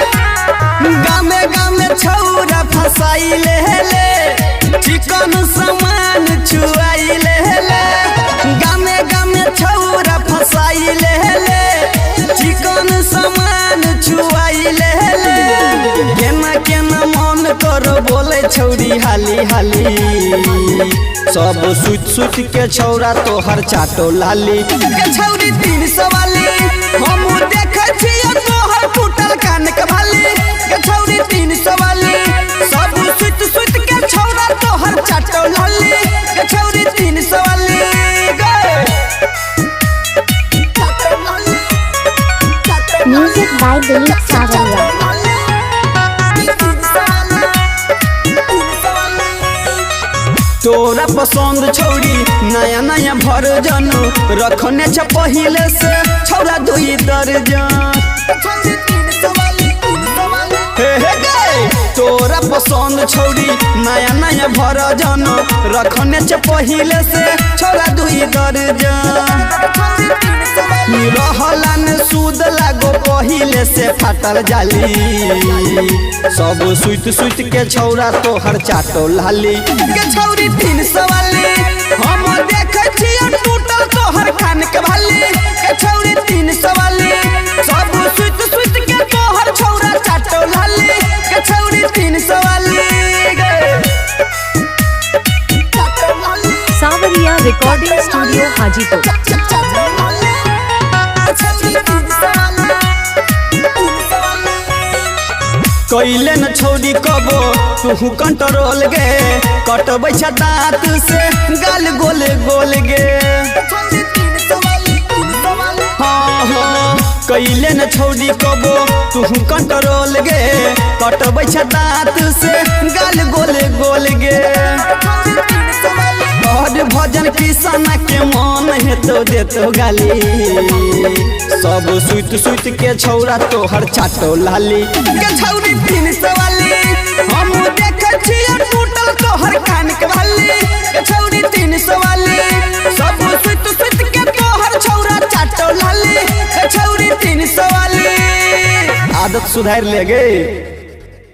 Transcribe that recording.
गामे गामे छौरा फसाइले ले चिकन सामान छुआइले ले गामे गामे छौरा फसाइले ले चिकन सामान छुआइले ले केना केना मन कर बोले छौरी हाली हाली सब सुत सुत के छौरा तोहर चाटो लाली के छौरी 300 वाली हम देखे छियो तोहर टूटल कान के भाली के छौरी 300 वाली सब सुत सुत के छौरा तोहर चाटो लाली के छौरी 300 वाली Music by Dilip Savaria. तोरा पसंद छौरी नया नया भरजन रखने छ पहिले से छौरा 2 दर्जन तोरा पसंद छौरी नया नया भरजन रखने छ पहिले से छौरा 2 दर्जन रहला न सूद लागो पहिले से फाटल जाली सब सुत सुत के छौरा तोहर चाटो लाली के छौरी 300 वाली हम देखे छियो टूटल तोहर कान के भाली के छौरी 300 वाली सब सुत सुत के तोहर छौरा चाटो लाली के छौरी 300 वाली Savaria Recording Studio Hajipur. कैले न छोड़ी कबो तू कंट्रोल गे कटबै छ दांत से गाल गोल गोल गे हाँ हाँ कैले न छोड़ी कबो तू कंट्रोल गे कटबै छ दांत से गाल गोल गोल गे और भजन किसान के मन हेतो देतो गाली सब सुत सुत के छौरा तोहर चाटो लाली के छौरी 300 वाली हम देखे छियो टूटल तोहर कान के भाली के छौरी 300 वाली सब सुत सुत के तोहर छौरा चाटो लाली के छौरी 300 वाली आदत सुधार ले गे।